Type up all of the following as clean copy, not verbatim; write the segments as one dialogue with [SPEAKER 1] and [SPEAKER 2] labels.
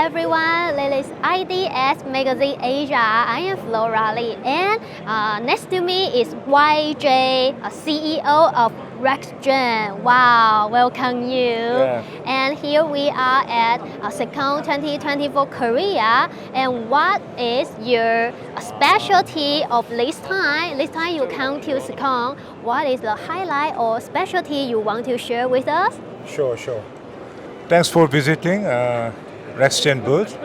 [SPEAKER 1] everyone, this is IDS Magazine Asia. I am Flora Lee, and next to me is YJ, CEO of RexGen. Wow, welcome you.
[SPEAKER 2] Yeah.
[SPEAKER 1] And here we are at SECON 2024 Korea. And what is your specialty of this time? This time you come to SECON. What is the highlight or specialty you want to share with us?
[SPEAKER 2] Sure. Thanks for visiting RexGen booth.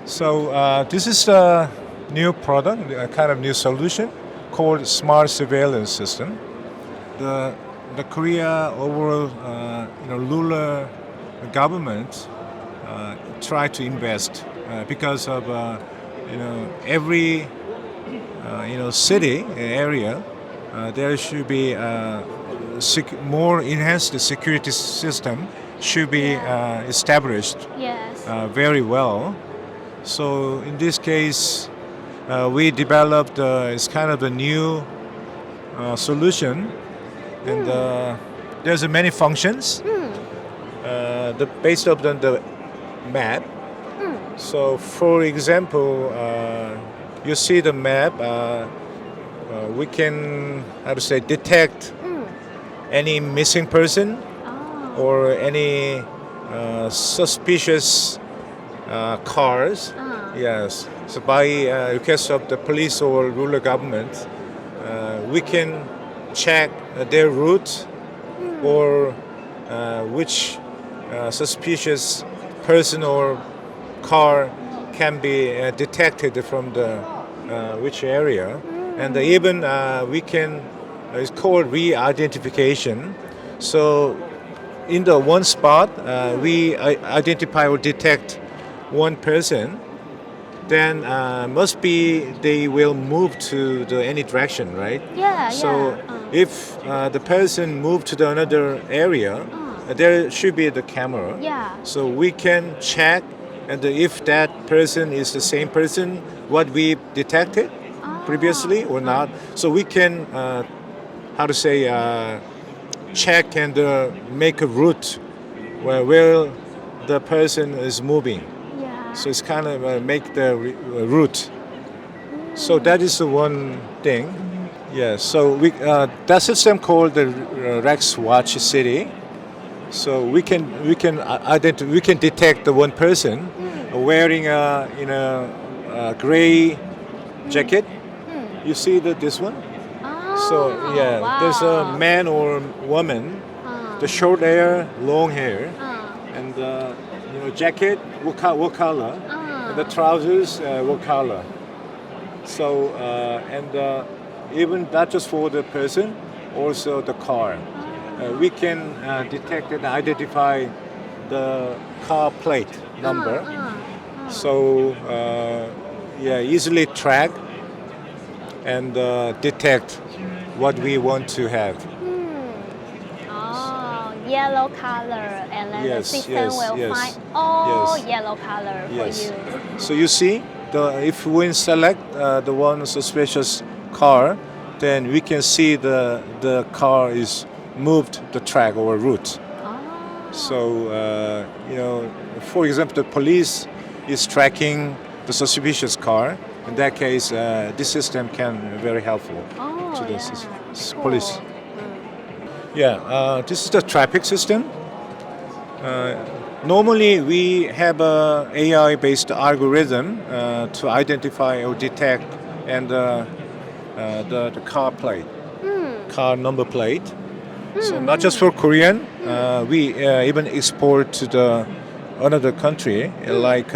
[SPEAKER 2] So this is a new product, a kind of new solution called Smart Surveillance System. The Korea overall, rural government try to invest because of every city area there should be more enhanced security system should be established
[SPEAKER 1] Yes.
[SPEAKER 2] very well. So in this case, we developed it's kind of a new solution, and there's many functions based on the map. So for example, you see the map, we can detect any missing person or any suspicious cars. Yes. So by request of the police or rural government, we can check their route or which suspicious person or car can be detected from the which area, and even we can it's called re-identification. So in the one spot we identify or detect one person, then must be they will move to any direction, right?
[SPEAKER 1] Yeah.
[SPEAKER 2] So if the person moved to another area, there should be the camera.
[SPEAKER 1] Yeah.
[SPEAKER 2] So we can check, and if that person is the same person what we detected previously or not. So we can check and make a route where the person is moving. So it's kind of make the route. So that is the one thing. Yeah. So we that system called the Rex Watch City. So we can detect the one person wearing a gray jacket. You see this one? So yeah,
[SPEAKER 1] wow.
[SPEAKER 2] There's a man or woman, the short hair, long hair, and jacket, what color, and the trousers, what color. So and even not just for the person, also the car. We can detect and identify the car plate number. So easily track and detect what we want to have.
[SPEAKER 1] Yellow color, and then the system will find all yellow color for you.
[SPEAKER 2] So you see, if we select the one suspicious car, then we can see the car is moved the track or route. So for example, the police is tracking the suspicious car. In that case, this system can be very helpful to the police. Yeah, this is the traffic system. Normally, we have a AI-based algorithm to identify or detect and the car plate, car number plate. So not just for Korean, we even export to another country like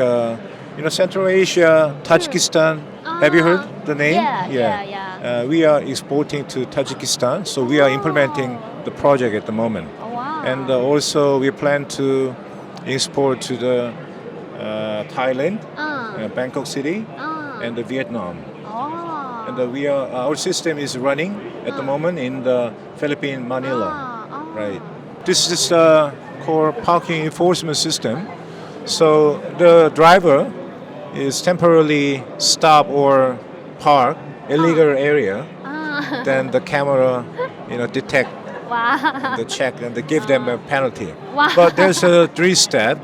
[SPEAKER 2] Central Asia, Tajikistan. Have you heard the name?
[SPEAKER 1] Yeah.
[SPEAKER 2] We are exporting to Tajikistan, so we are implementing the project at the moment.
[SPEAKER 1] Wow.
[SPEAKER 2] And also we plan to export to the Thailand, Bangkok City, and Vietnam. And our system is running at the moment in the Philippines, Manila. Right. This is called parking enforcement system. So the driver is temporarily stop or park illegal area. Then the camera, detect
[SPEAKER 1] Wow.
[SPEAKER 2] the check and they give them a penalty.
[SPEAKER 1] Wow.
[SPEAKER 2] But there's a 3-step.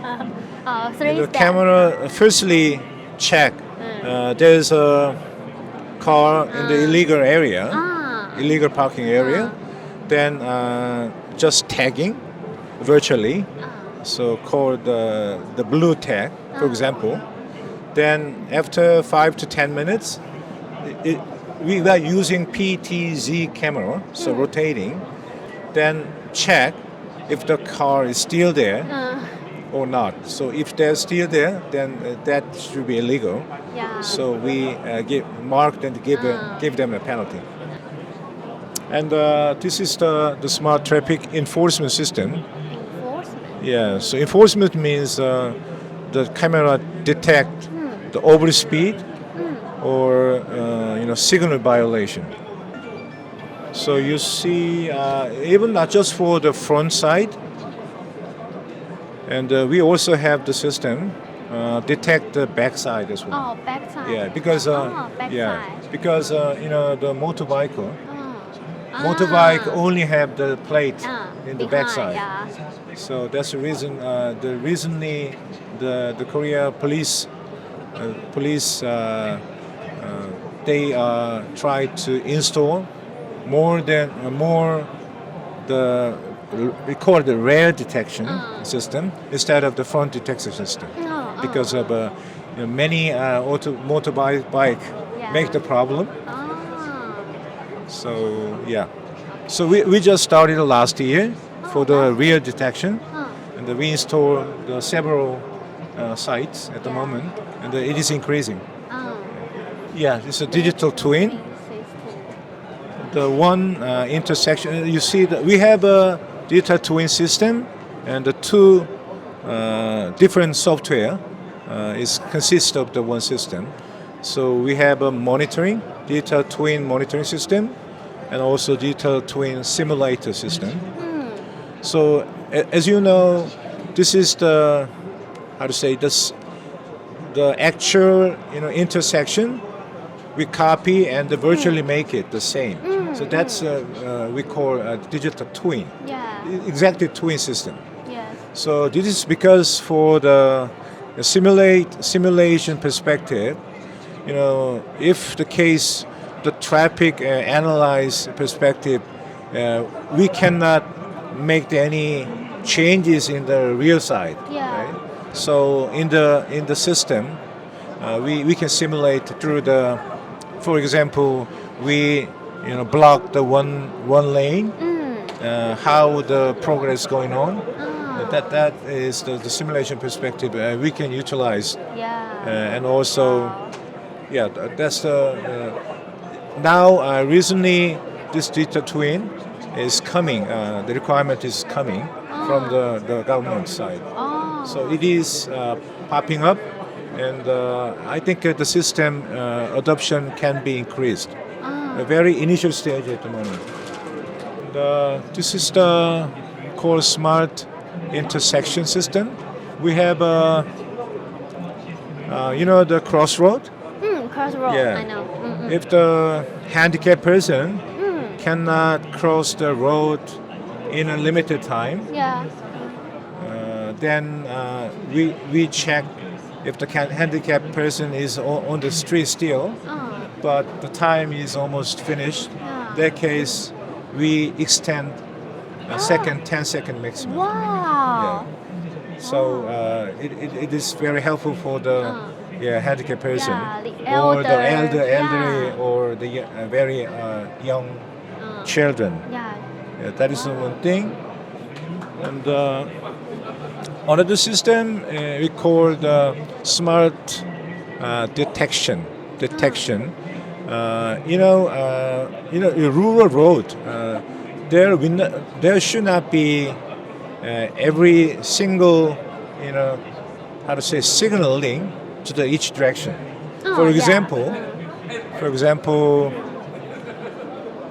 [SPEAKER 1] Three
[SPEAKER 2] The
[SPEAKER 1] steps.
[SPEAKER 2] camera firstly check there's a car in the illegal area, illegal parking area. Then just tagging virtually, so called the blue tag, for example. Then after 5 to 10 minutes, we are using PTZ camera, so rotating. Then check if the car is still there or not. So if they're still there, then that should be illegal.
[SPEAKER 1] Yeah.
[SPEAKER 2] So we mark and give them a penalty. And this is the smart traffic enforcement system.
[SPEAKER 1] Enforcement.
[SPEAKER 2] Yeah. So enforcement means the camera detect the overspeed or signal violation. So you see, even not just for the front side, and we also have the system detect the back side as well.
[SPEAKER 1] Oh, backside.
[SPEAKER 2] Yeah, because
[SPEAKER 1] backside.
[SPEAKER 2] because the motorbike only have the plate in the
[SPEAKER 1] Behind,
[SPEAKER 2] backside.
[SPEAKER 1] Yeah.
[SPEAKER 2] So that's the reason. Recently, the Korea police they tried to install more we call it the rear detection system instead of the front detection system because of many motorbike make the problem. So yeah, so we just started last year for the rear detection, and we installed several sites at the moment, and it is increasing. Yeah, it's a digital twin. The one intersection, you see that we have a digital twin system, and the two different software consists of the one system. So we have a digital twin monitoring system, and also digital twin simulator system. So as you know, this is the actual intersection. We copy and virtually make it the same. So that's we call a digital twin.
[SPEAKER 1] Yeah.
[SPEAKER 2] Exactly twin system.
[SPEAKER 1] Yes.
[SPEAKER 2] So this is because for the simulation perspective, if the case, the traffic analyze perspective, we cannot make any changes in the real side.
[SPEAKER 1] Yeah.
[SPEAKER 2] Right? So in the system, we can simulate through for example, we block the one lane. How the progress going on. That is the simulation perspective we can utilize.
[SPEAKER 1] Yeah.
[SPEAKER 2] And also, yeah, that's the now recently this digital twin is coming. The requirement is coming from the government side. So it is popping up, and I think the system adoption can be increased. A very initial stage at the moment. This is the called smart intersection system. We have the crossroad.
[SPEAKER 1] Crossroad.
[SPEAKER 2] Yeah.
[SPEAKER 1] I know.
[SPEAKER 2] If the handicapped person cannot cross the road in a limited time,
[SPEAKER 1] Yeah.
[SPEAKER 2] then we check if the handicapped person is on the street still, but the time is almost finished. In that case, we extend a second, 10-second maximum.
[SPEAKER 1] Wow.
[SPEAKER 2] Yeah. So it is very helpful for the handicapped person,
[SPEAKER 1] the
[SPEAKER 2] or the elderly,
[SPEAKER 1] yeah.
[SPEAKER 2] or the very young children.
[SPEAKER 1] Yeah.
[SPEAKER 2] Yeah, that is the one thing. And another system we call the smart detection. A rural road. There should not be every single signaling to each direction. For example,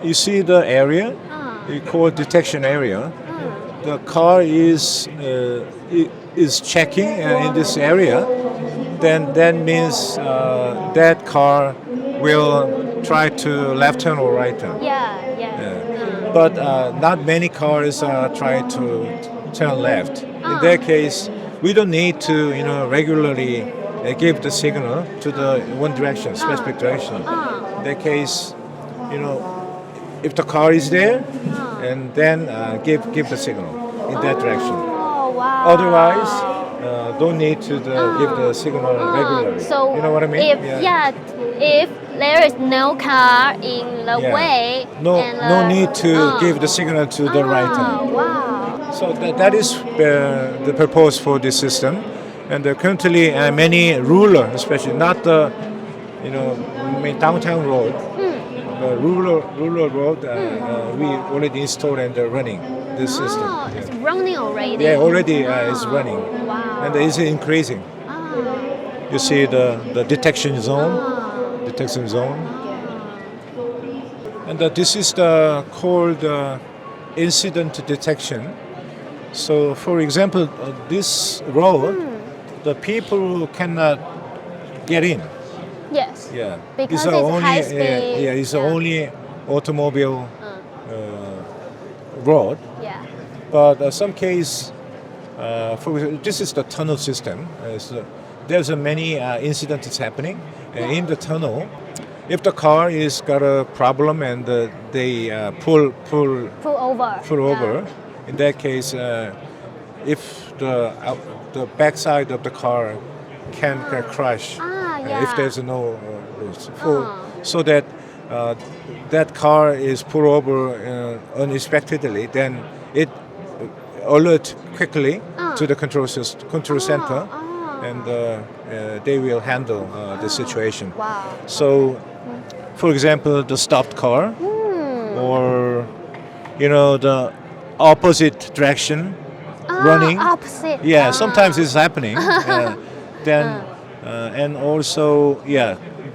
[SPEAKER 2] you see the area we call detection area. the car is checking in this area, then that means that car will try to left turn or right turn.
[SPEAKER 1] Yeah.
[SPEAKER 2] But not many cars try to turn left. In that case, we don't need to regularly give the signal to the one direction, specific direction. In that case, if the car is there, and then give the signal in that direction.
[SPEAKER 1] Oh, wow.
[SPEAKER 2] Otherwise, don't need to give the signal regularly.
[SPEAKER 1] So
[SPEAKER 2] you know what I mean?
[SPEAKER 1] If there is no car in the way,
[SPEAKER 2] no need to give the signal to the right hand.
[SPEAKER 1] Wow.
[SPEAKER 2] So that is the purpose for this system, and currently many rural, especially not the main downtown road, the rural road, we already installed and running this system.
[SPEAKER 1] It's running already.
[SPEAKER 2] Yeah, already is running, and it's increasing. You see the detection zone, and this is called incident detection. So, for example, this road, the people cannot get in.
[SPEAKER 1] Yes.
[SPEAKER 2] Yeah,
[SPEAKER 1] Because it's high speed.
[SPEAKER 2] It's the only automobile road.
[SPEAKER 1] Yeah.
[SPEAKER 2] But some case, for example, this is the tunnel system. There's many incidents happening in the tunnel. If the car is got a problem and they pull over, in that case, if the backside of the car can crash, if there's no so that that car is pulled over unexpectedly, then it alert quickly to the control center, and they will handle the situation.
[SPEAKER 1] Wow.
[SPEAKER 2] So, for example, the stopped car, or the opposite direction running.
[SPEAKER 1] Opposite.
[SPEAKER 2] Yeah, sometimes it's happening. Then and also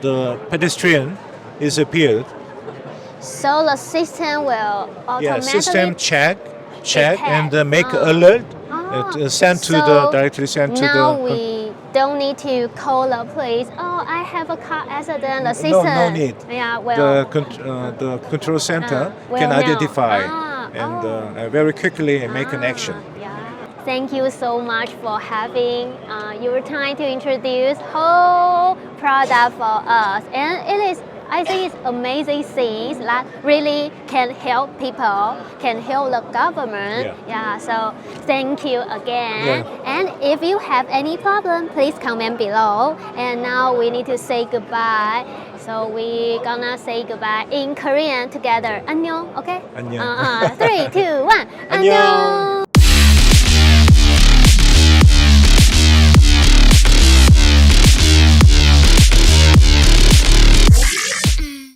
[SPEAKER 2] the pedestrian is appeared.
[SPEAKER 1] So the system will automatically
[SPEAKER 2] System check
[SPEAKER 1] detect.
[SPEAKER 2] and make alert. Directly sent to the.
[SPEAKER 1] Now we don't need to call the police. Oh, I have a car accident. The system.
[SPEAKER 2] No need.
[SPEAKER 1] Yeah, well.
[SPEAKER 2] The control center can
[SPEAKER 1] know.
[SPEAKER 2] identify and very quickly make an action.
[SPEAKER 1] Yeah. Thank you so much for having your time to introduce whole product for us, and I think it's amazing things that really can help people, can help the government. So thank you again. And if you have any problem, please comment below. And now we need to say goodbye. So we're gonna say goodbye in Korean together. 안녕, okay?
[SPEAKER 2] 안녕.
[SPEAKER 1] 3, 2, 1.
[SPEAKER 2] 안녕.